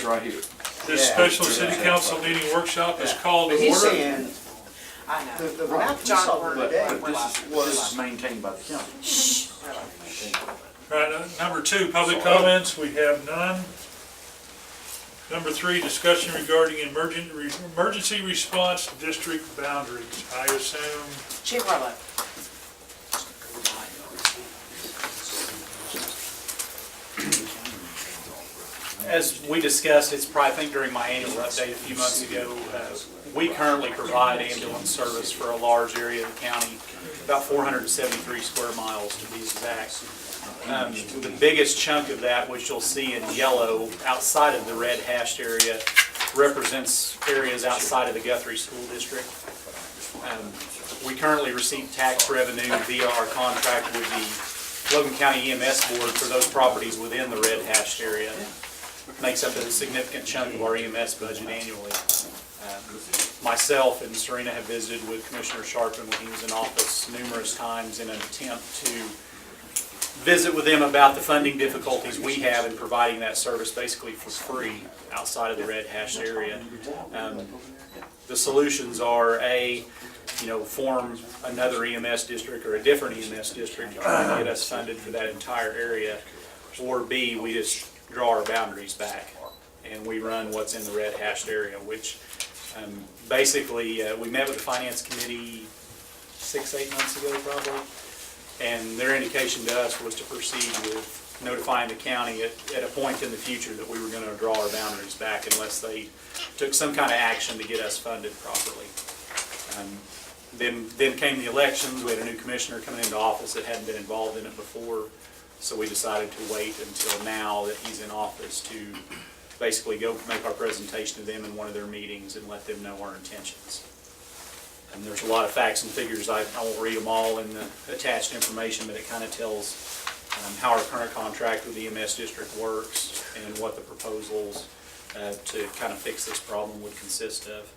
right here. This special city council meeting workshop is called to But he's order. saying, I know. the map we John, saw we're- today But this was, is maintained by the county. Right, number 2, public comments, we have none. Number 3, discussion regarding emergency response district boundaries. I assume, Chief Rolo. As we discussed, it's probably, I think during my annual update a few months ago, we currently provide ambulance service for a large area of the county, about 473 square miles to be exact. The biggest chunk of that, which you'll see in yellow outside of the red hashed area, represents areas outside of the Guthrie School District. We currently receive tax revenue via our contract with the Logan County EMS Board for those properties within the red hashed area. Makes up a significant chunk of our EMS budget annually. Myself and Serena have visited with Commissioner Sharpen when he was in office numerous times in an attempt to visit with them about the funding difficulties we have in providing that service basically for free outside of the red hashed area. The solutions are form another EMS district or a different EMS district to try to get us funded for that entire area, or B, we just draw our boundaries back and we run what's in the red hashed area, which basically we met with the finance committee 6-8 months ago probably, and their indication to us was to proceed with notifying the county at a point in the future that we were going to draw our boundaries back unless they took some kind of action to get us funded properly. Then came the elections. We had a new commissioner coming into office that hadn't been involved in it before, so we decided to wait until now that he's in office to basically go make our presentation to them in one of their meetings and let them know our intentions. And there's a lot of facts and figures. I won't read them all in the attached information, but it kind of tells how our current contract with the EMS district works and what the proposals to kind of fix this problem would consist of.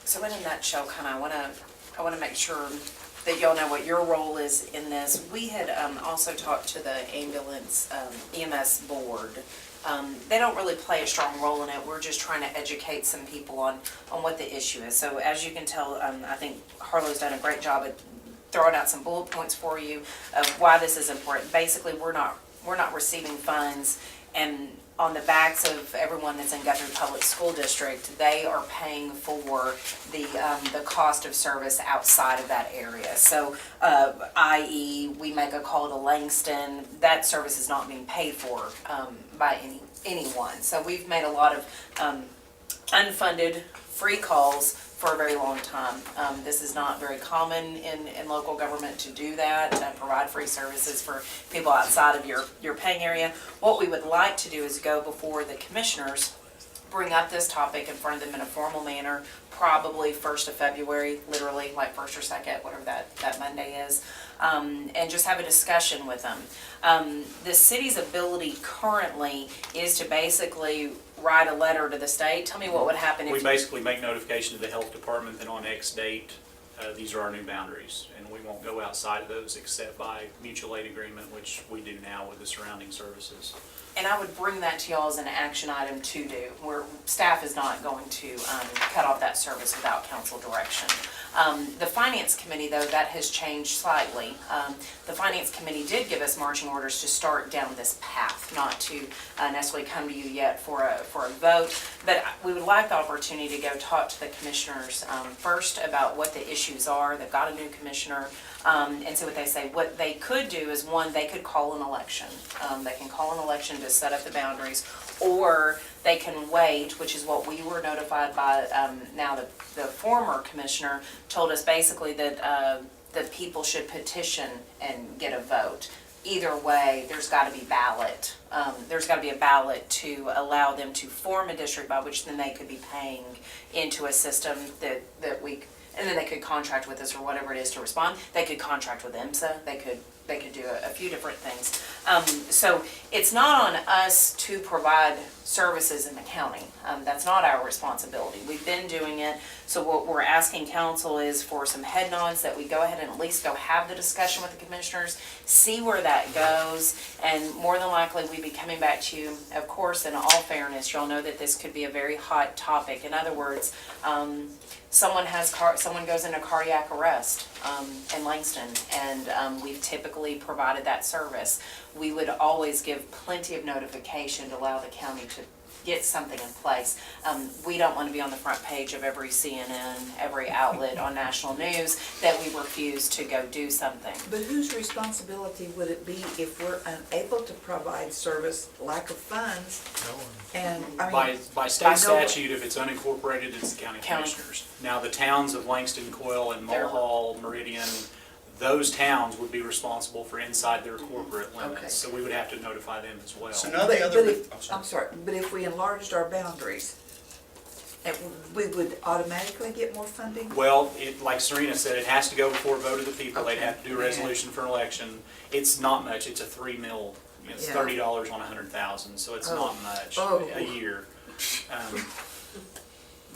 So in a nutshell, I want to make sure that y'all know what your role is in this. We had also talked to the ambulance EMS board. They don't really play a strong role in it. We're just trying to educate some people on what the issue is. So as you can tell, I think Harlow's done a great job at throwing out some bullet points for you of why this is important. Basically, we're not receiving funds, and on the backs of everyone that's in Guthrie Public School District, they are paying for the cost of service outside of that area. So, i.e., we make a call to Langston, that service is not being paid for by anyone. So we've made a lot of unfunded free calls for a very long time. This is not very common in local government to do that, provide free services for people outside of your paying area. What we would like to do is go before the commissioners, bring up this topic in front of them in a formal manner, probably 1st of February, literally like 1st or 2nd, whatever that Monday is, and just have a discussion with them. The city's ability currently is to basically write a letter to the state. Tell me what would happen if we basically make notification to the health department that on X date, these are our new boundaries, and we won't go outside of those except by mutual aid agreement, which we do now with the surrounding services. And I would bring that to y'all as an action item to do, where staff is not going to cut off that service without council direction. The Finance Committee, though, that has changed slightly. The Finance Committee did give us marching orders to start down this path, not to necessarily come to you yet for a vote, but we would like the opportunity to go talk to the commissioners first about what the issues are. They've got a new commissioner, and see what they say. What they could do is, one, they could call an election. They can call an election to set up the boundaries, or they can wait, which is what we were notified by. Now the former commissioner told us basically that the people should petition and get a vote. Either way, there's got to be ballot. There's got to be a ballot to allow them to form a district by which then they could be paying into a system that we, and then they could contract with us or whatever it is to respond. They could contract with IMSA. They could they could do a few different things. So it's not on us to provide services in the county. That's not our responsibility. We've been doing it. So what we're asking council is for some head nods that we go ahead and at least go have the discussion with the commissioners, see where that goes, and more than likely we'd be coming back to you. Of course, in all fairness, y'all know that this could be a very hot topic. In other words, someone goes into cardiac arrest in Langston, and we've typically provided that service. We would always give plenty of notification to allow the county to get something in place. We don't want to be on the front page of every CNN, every outlet on national news that we refuse to go do something. But whose responsibility would it be if we're unable to provide service, lack of funds? And, I mean, By state statute, if it's unincorporated, it's the county commissioners. Now, the towns of Langston, Quill, and Mulhall, Meridian, those towns would be responsible for inside their corporate limits. Okay. So we would have to notify them as well. So none of the other, I'm sorry, but if we enlarged our boundaries, we would automatically get more funding? Well, like Serena said, it has to go before a vote of the people. They'd Okay. have to do a resolution for an election. It's not much, it's a 3 mil, it's Yeah. $30 on 100,000, so it's not much Oh. a year.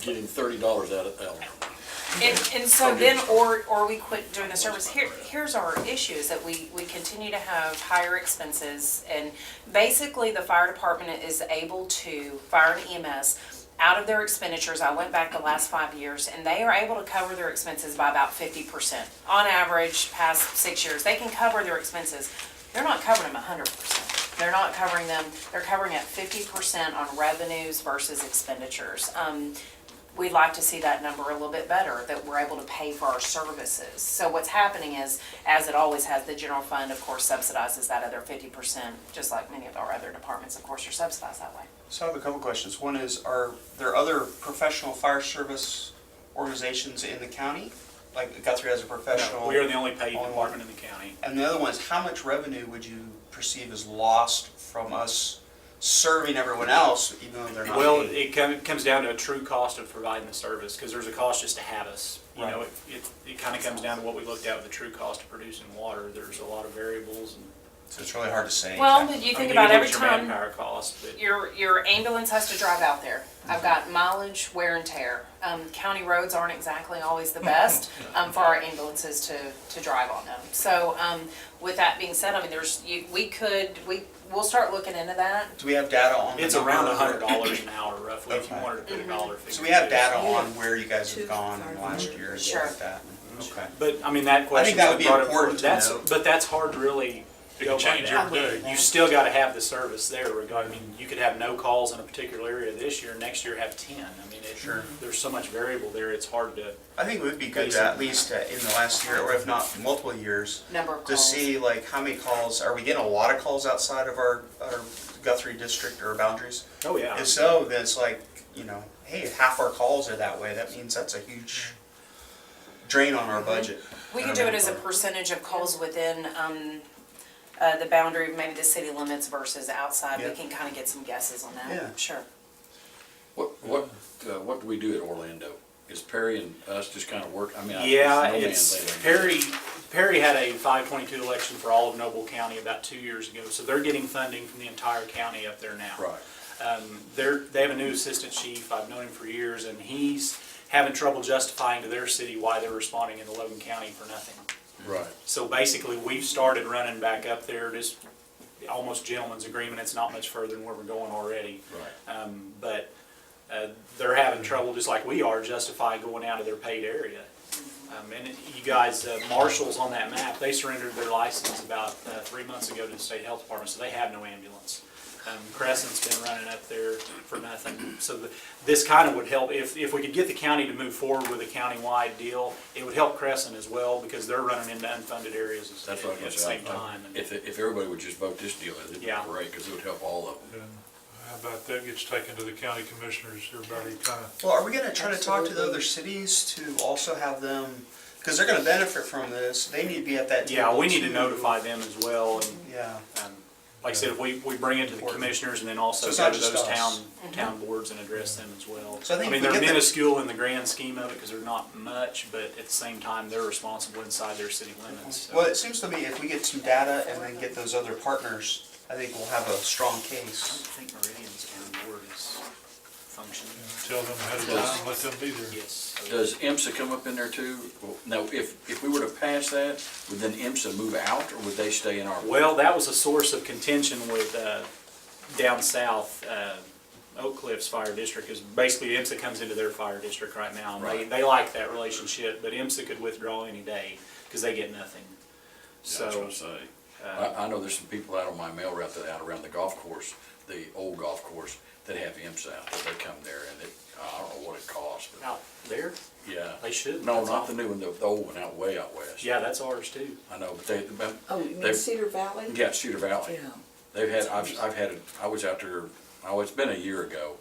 Getting $30 out of L. And so then, or we quit doing the service. Here's our issue, is that we continue to have higher expenses, and basically the fire department is able to, fire and EMS, out of their expenditures, I went back the last 5 years, and they are able to cover their expenses by about 50%. On average, past 6 years, they can cover their expenses. They're not covering them 100%. They're not covering them, they're covering at 50% on revenues versus expenditures. We'd like to see that number a little bit better, that we're able to pay for our services. So what's happening is, as it always has, the general fund, of course, subsidizes that other 50%, just like many of our other departments, of course, are subsidized that way. so I have a couple questions. One is, are there other professional fire service organizations in the county? Like Guthrie has a professional? We are the only paid department in the county. And the other one is, how much revenue would you perceive as lost from us serving everyone else, even though they're not Well, paid? it comes down to a true cost of providing the service, because there's a cost just to have us. You know, Right. it kind of comes down to what we looked at with the true cost of producing water. There's a lot of variables, and So it's really hard to say. Well, exactly. but you I think mean, about you every look at your time manpower cost, but your ambulance has to drive out there. I've got mileage, wear and tear. County roads aren't exactly always the best for our ambulances to drive on them. So with that being said, I mean, we'll start looking into that. Do we have data on? the it's around number? $100 an hour roughly, if you Okay. wanted to put a dollar figure. So we have to it. data on where you guys Two have gone fire in the last year and Sure. stuff like that? Okay. But, I mean, that question. that would be important to know. But that's hard to really It go can by change that. every day. You still gotta have the service there, I mean, you could have no calls in a particular area this year, next year have 10. I mean, Sure. there's so much variable there, it's hard to, I think it would be good to at least in the last year, or if not multiple years, Number of to calls. see like how many calls, are we getting a lot of calls outside of our Guthrie district or boundaries? oh yeah. If so, then it's like, hey, if half our calls are that way, that means that's a huge drain on our budget. We can do it as a percentage of calls within the boundary of maybe the city limits versus outside. We Yeah. can kind of get some guesses on that. Yeah. Sure. What do we do at Orlando? Is Perry and us just kind of work, I mean, Yeah, no it's, man's land. Perry had a 522 election for all of Noble County about 2 years ago, so they're getting funding from the entire county up there now. Right. They have a new assistant chief, I've known him for years, and he's having trouble justifying to their city why they're responding in the Logan County for nothing. Right. So basically, we've started running back up there, just almost gentleman's agreement, it's not much further than where we're going already. Right. But they're having trouble, just like we are, justifying going out of their paid area. And you guys, Marshall's on that map, they surrendered their license about 3 months ago to the state health department, so they have no ambulance. Crescent's been running up there for nothing. So this kind of would help, if we could get the county to move forward with a county-wide deal, it would help Crescent as well, because they're running into unfunded areas That's what I at the was gonna same say. time. If everybody would just vote this deal, it'd be Yeah. great, because it would help all of them. And how about that gets taken to the county commissioners, everybody kind of, Well, are we gonna try to talk to the other cities to also have them, because they're gonna benefit from this, they need to be at that table Yeah, we need to too. notify them as well, and Yeah, Like I said, if we bring it to the commissioners and then also So it's go not to just those us. town boards and address them as well. So I think mean, if we they're get the- minuscule in the grand scheme of it because they're not much, but at the same time, they're responsible inside their city limits. So. Well, it seems to me if we get some data and then get those other partners, I think we'll have a strong I don't case. think Meridian's county board is functioning. Tell them ahead of time, let them be there. Yes. Does IMSA come up in there too? Now, if we were to pass that, would then IMSA move out, or would they stay in our? Well, that was a source of contention with down south, Oak Cliff's fire district, is basically IMSA comes into their fire district right now. And Right. they like that relationship, but IMSA could withdraw any day because they get nothing. Yeah, that's what I say. I know there's some people out on my mail route that out around the golf course, the old golf course, that have IMSA out, that they come there and it, I don't know what it costs, but Out there, yeah. they should. No, That's not awful. the new one, the old one out way out west. Yeah, that's ours too. I know, but they, Oh, you mean They've- Cedar Valley? yeah, Cedar Valley. Yeah. They've had, I've had, I was out there, oh, it's been a year ago,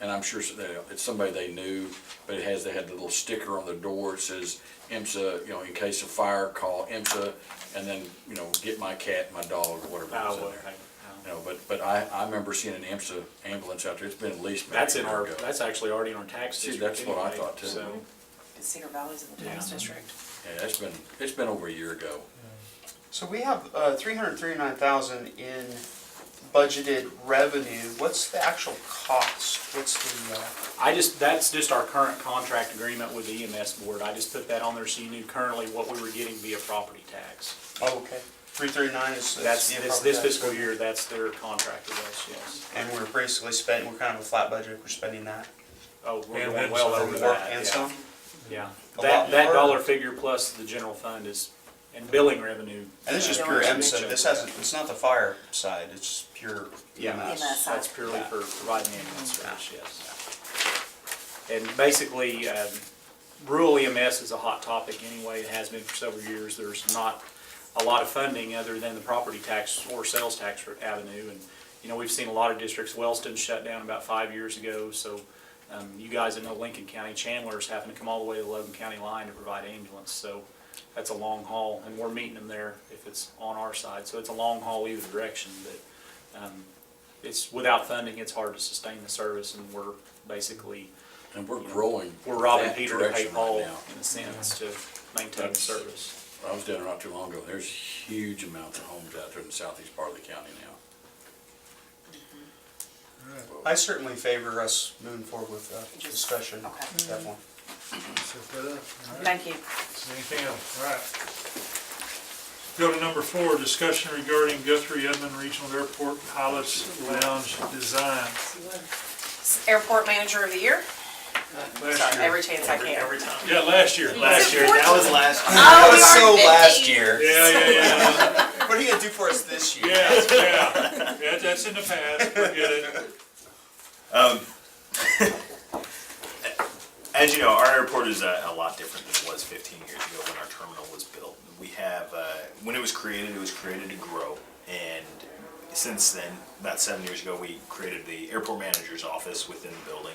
and I'm sure it's somebody they knew, but they had the little sticker on the door, it says IMSA, in case of fire, call IMSA, and then, get my cat, my dog, or whatever Oh, was in well, there. hey, But I remember seeing an IMSA ambulance out there, it's been at least maybe that's a in year our, ago. that's actually already in our tax See, district. that's what I anyway, thought, too. So, Cedar Valley's in the tax Yeah. district. Yeah, it's been over a year ago. So we have 339,000 in budgeted revenue. What's the actual cost? What's the, that's just our current contract agreement with the EMS board. I just put that on there so you knew currently what we were getting via property tax. oh, okay. 339 is. That's, the this property tax. fiscal year, that's their contract with us, yes. And we're basically spending, we're kind of a flat budget, we're spending that. Oh, we're And going then well some over More that, and yeah. some? Yeah, A that lot more. dollar figure plus the general fund is, and billing revenue. And this is Yeah. pure Yeah. MSA, this hasn't, it's not the fire side, it's pure Yeah, EMS. EMS. that's purely for providing ambulance service, yes. And basically, rural EMS is a hot topic anyway, it has been for several years. There's not a lot of funding other than the property tax or sales tax avenue. And, we've seen a lot of districts, Wellston shut down about 5 years ago, so you guys that know Lincoln County, Chandler's having to come all the way to the Logan County line to provide ambulance, so that's a long haul, and we're meeting them there if it's on our side, so it's a long haul either direction, but it's, without funding, it's hard to sustain the service, and we're basically, And we're growing. we're robbing that Peter to pay direction right Paul, now. in a sense, to maintain the service. I was down there not too long ago, there's huge amounts of homes out there in the southeast part of the county now. I certainly favor us moving forward with discussion, Okay. definitely. Set that up, all right. Thank you. Anything else? All right. Go to number 4, discussion regarding Guthrie Edmond Regional Airport Pilots Lounge design. Airport Manager of the Year? Last Sorry, year. every chance I can. Yeah, last year. Last year, that was last year. Oh, That we was are so 15. last year. Yeah. What are you gonna do for us this year? Yeah, that's in the past, forget it. As you know, our airport is a lot different than it was 15 years ago when our terminal was built. We have, when it was created to grow, and since then, about 7 years ago, we created the airport manager's office within the building,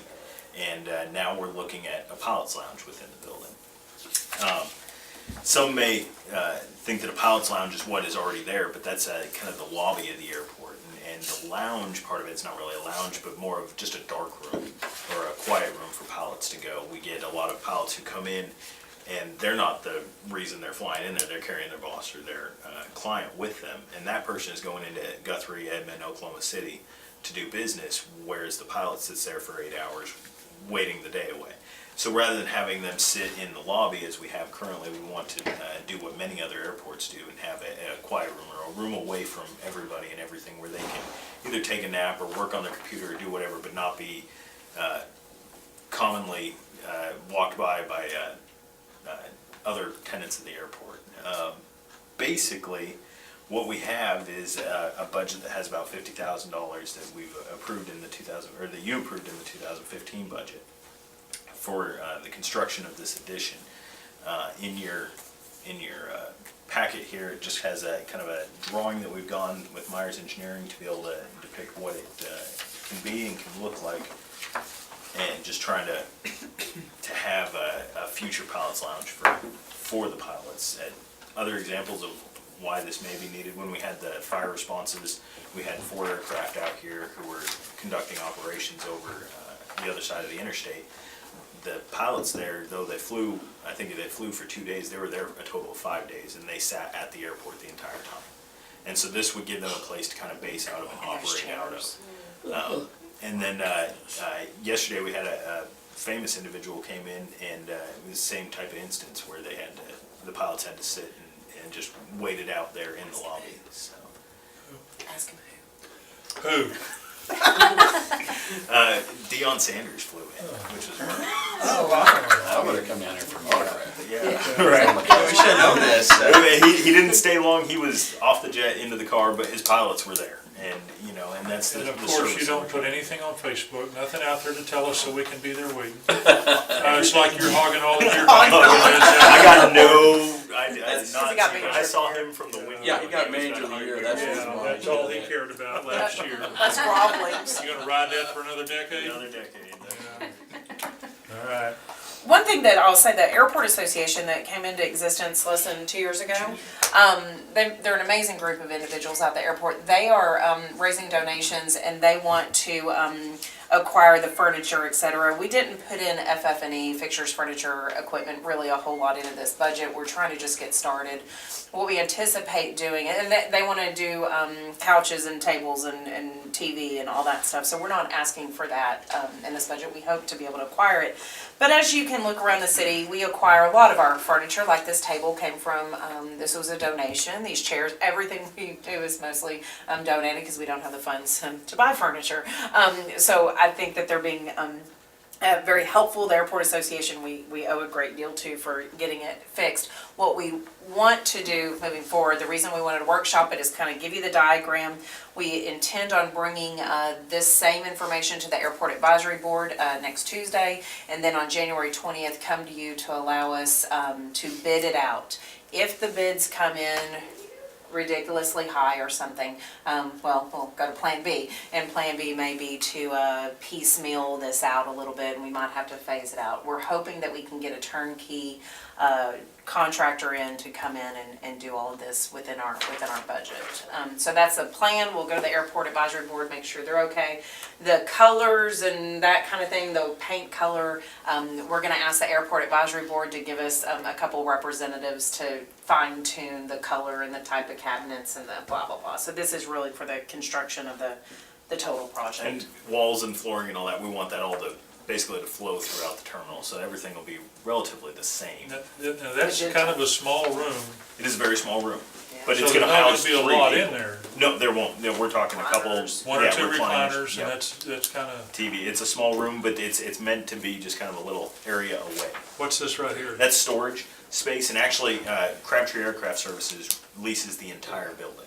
and now we're looking at a pilot's lounge within the building. Some may think that a pilot's lounge is what is already there, but that's kind of the lobby of the airport. And the lounge part of it's not really a lounge, but more of just a dark room or a quiet room for pilots to go. We get a lot of pilots who come in, and they're not the reason they're flying in there. They're carrying their boss or their client with them, and that person is going into Guthrie, Edmond, Oklahoma City to do business, whereas the pilot sits there for 8 hours waiting the day away. So rather than having them sit in the lobby as we have currently, we want to do what many other airports do and have a quiet room or a room away from everybody and everything where they can either take a nap or work on their computer or do whatever, but not be commonly walked by other tenants of the airport. Basically, what we have is a budget that has about $50,000 that we've approved in the that you approved in the 2015 budget for the construction of this addition. In your packet here, it just has a kind of a drawing that we've gone with Myers Engineering to be able to depict what it can be and can look like, and just trying to have a future pilot's lounge for the pilots. And other examples of why this may be needed. When we had the fire responses, we had 4 aircraft out here who were conducting operations over the other side of the interstate. The pilots there, though they flew, I think they flew for 2 days, they were there a total of 5 days, and they sat at the airport the entire time. And so this would give them a place to kind of base out of and operate out of. And then yesterday we had a famous individual came in, and it was the same type of instance where they had the pilots had to sit and just waited out there in the lobby. So. Ask him Who? Deion Sanders flew in, which was wonderful. I would have come down here for an autograph. Yeah, right. We should have known this. He didn't stay long. He was off the jet into the car, but his pilots were there, and and that's the. And of the course, service you don't that put we're anything on Facebook, nothing out there to tell us so we can be there waiting. It's like you're hogging all the gear. I got no. I did not. he got see- manager I saw of the year. him from the window. Yeah, he got was manager of the about year, 100 that's yards. Yeah, that's all he cared about last year. That's grovelings. You gonna ride that for another decade? Another decade. All right. One thing that I'll say, the Airport Association that came into existence less than 2 years ago, they're an amazing group of individuals at the airport. They are raising donations, and they want to acquire the furniture, etc. We didn't put in FF&E, fixtures, furniture, equipment, really a whole lot into this budget. We're trying to just get started. What we anticipate doing, and they want to do couches and tables and TV and all that stuff, so we're not asking for that in this budget. We hope to be able to acquire it. But as you can look around the city, we acquire a lot of our furniture, like this table came from, this was a donation. These chairs, everything we do is mostly donated because we don't have the funds to buy furniture. So I think that they're being very helpful. The Airport Association, we owe a great deal to for getting it fixed. What we want to do moving forward, the reason we wanted to workshop it is kind of give you the diagram. We intend on bringing this same information to the Airport Advisory Board next Tuesday, and then on January 20th come to you to allow us to bid it out. If the bids come in ridiculously high or something, well, we'll go to Plan B, and Plan B may be to piecemeal this out a little bit, and we might have to phase it out. We're hoping that we can get a turnkey contractor in to come in and do all of this within our budget. So that's the plan. We'll go to the Airport Advisory Board, make sure they're okay. The colors and that kind of thing, the paint color, we're gonna ask the Airport Advisory Board to give us a couple representatives to fine tune the color and the type of cabinets and the blah, blah, blah. So this is really for the construction of the total project. And walls and flooring and all that, we want that all to basically to flow throughout the terminal, so everything will be relatively the same. Now, that's kind of a small room, It is a very small room, but so it's there's gonna not gonna house be a 3 lot people. in there. No, there won't. No, we're talking a couple. One or two recliners, recliners, yeah. and that's kind of, TV. It's a small room, but it's meant to be just kind of a little area away. what's this right here? That's storage space, and actually, Crabtree Aircraft Services leases the entire building.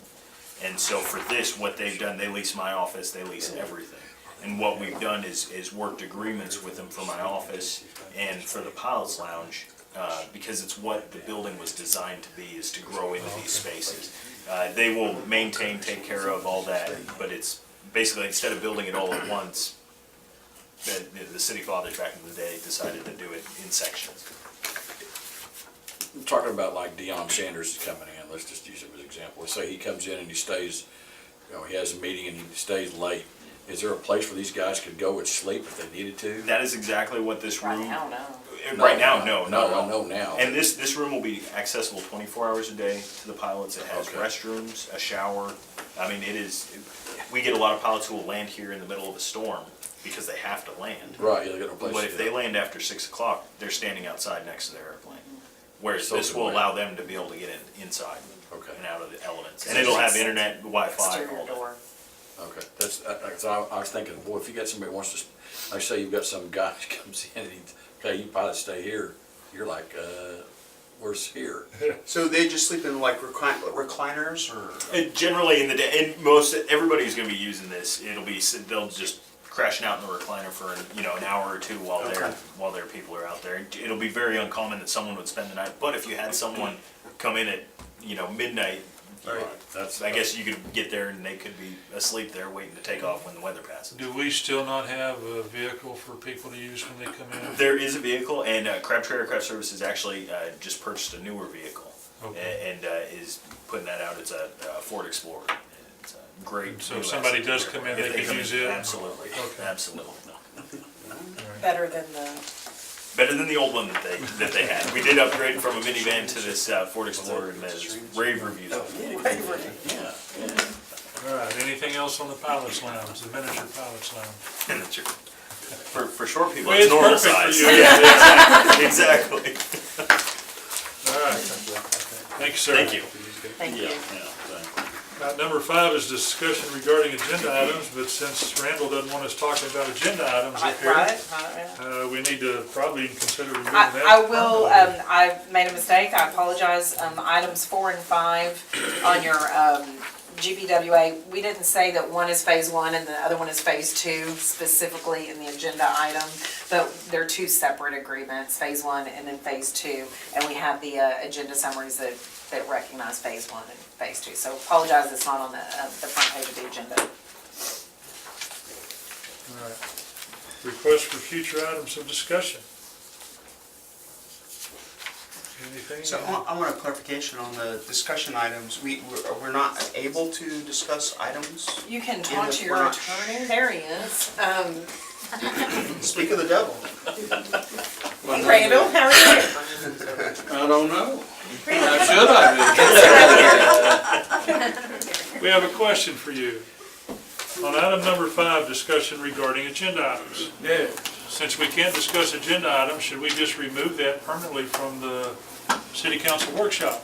And so for this, what they've done, they lease my office, they lease everything. And what we've done is worked agreements with them for my office and for the pilot's lounge, because it's what the building was designed to be, is to grow into these spaces. They will maintain, take care of all that, but it's basically, instead of building it all at once, the city fathers back in the day decided to do it in sections. I'm talking about like Deion Sanders is coming in, let's just use him as an example. Let's say he comes in and he stays, he has a meeting and he stays late. Is there a place where these guys could go and sleep if they needed to? That is exactly what this room. Right now, no. Right now, no. No, I know now. And this room will be accessible 24 hours a day to the pilots. It has Okay. restrooms, a shower. I mean, we get a lot of pilots who will land here in the middle of a storm because they have to land. Right, yeah, they got no place But to if go. they land after 6 o'clock, they're standing outside next to their airplane. Whereas So this can will we. allow them to be able to get inside Okay. and out of the elements. And it'll have internet, Wi-Fi, and Exterior all that. door. Okay, that's, I was thinking, boy, if you got somebody who wants to, like say you've got some guy who comes in and okay, you pilots stay here, you're like, where's here? So they just sleep in like recliners or? And generally in the day, and everybody's going to be using this. They'll just crashing out in the recliner for an hour or two while their people are out there. It'll be very uncommon that someone would spend the night. But if you had someone come in at midnight, I guess you could get there and they could be asleep there waiting to take off when the weather passes. Do we still not have a vehicle for people to use when they come in? There is a vehicle, and Crabtree Aircraft Services actually just purchased a newer vehicle. Okay. and is putting that out. It's a Ford Explorer. It's a great. So new if somebody asset. does come in, If they can come use in, it? Absolutely, Okay. absolutely. Better than the, Better than the old one that they had. We did upgrade from a minivan to this Ford Explorer, and there's rave reviews. All right, anything else on the pilot's lounge, the miniature pilot's lounge? For short people, Well, it's it's normal perfect for size. you. Yeah, exactly. All right, thank you, sir. Thank you. thank you. Number 5 is discussion regarding agenda items, but since Randall doesn't want us talking about agenda items up here, Right. we need to probably consider removing that. I will, I made a mistake, I apologize. Items 4 and 5 on your GBWA, we didn't say that one is phase 1 and the other one is phase 2 specifically in the agenda item, but they're two separate agreements, phase 1 and then phase 2, and we have the agenda summaries that recognize phase 1 and phase 2. So apologize, it's not on the front page of the agenda. All right. Request for future items of discussion. Anything? So I want a clarification on the discussion items. We're not able to discuss items? You can talk the to your front. attorney, there he is. Speak of the devil. Randall, how are you? I don't know. How should I We have a question for you. On item number 5, discussion regarding agenda items. be? Yeah. Since we can't discuss agenda items, should we just remove that permanently from the city council workshop?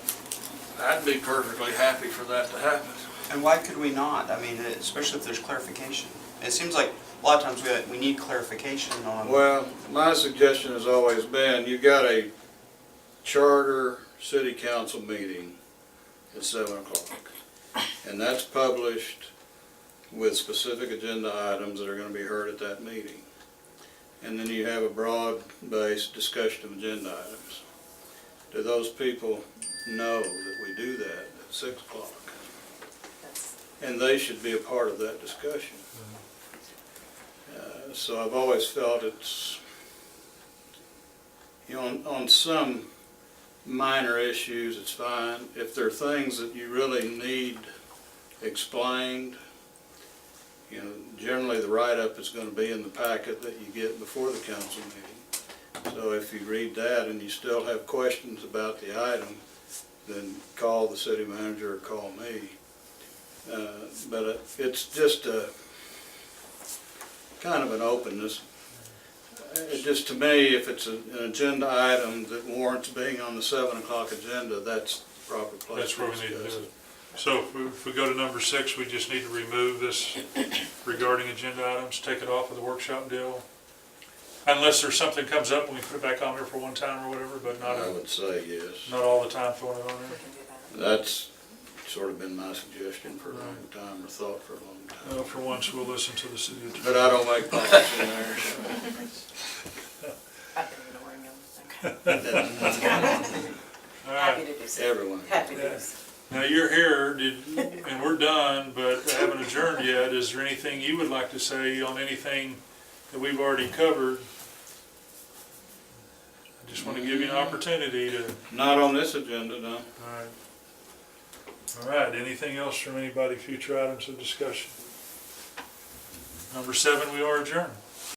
I'd be perfectly happy for that to happen. And why could we not? I mean, especially if there's clarification. It seems like a lot of times we need clarification on. Well, my suggestion has always been, you got a charter city council meeting at 7 o'clock. And that's published with specific agenda items that are going to be heard at that meeting. And then you have a broad-based discussion of agenda items. Do those people know that we do that at 6 o'clock? And they should be a part of that discussion. So I've always felt it's, you know, on some minor issues, it's fine. If there are things that you really need explained, you know, generally the write-up is going to be in the packet that you get before the council meeting. So if you read that and you still have questions about the item, then call the city manager or call me. But it's just a kind of an openness. Just to me, if it's an agenda item that warrants being on the 7 o'clock agenda, that's the proper place That's to where we need to discuss do it. it. So if we go to number 6, we just need to remove this regarding agenda items, take it off of the workshop deal. Unless there's something comes up and we put it back on there for one time or whatever, but I would say yes. not all the time throwing it on there. That's sort of been my suggestion for a long time, or thought for a long time. Well, for once, we'll listen to the city attorney. But I don't make comments in there, so. I've been ignoring him. Okay. All Happy right. to do so. Everyone. Happy to do so. Now, you're here, and we're done, but haven't adjourned yet. Is there anything you would like to say on anything that we've already covered? I just want to give you an opportunity to, Not on this agenda, no. all right. All right, anything else from anybody, future items of discussion? Number 7, we are adjourned.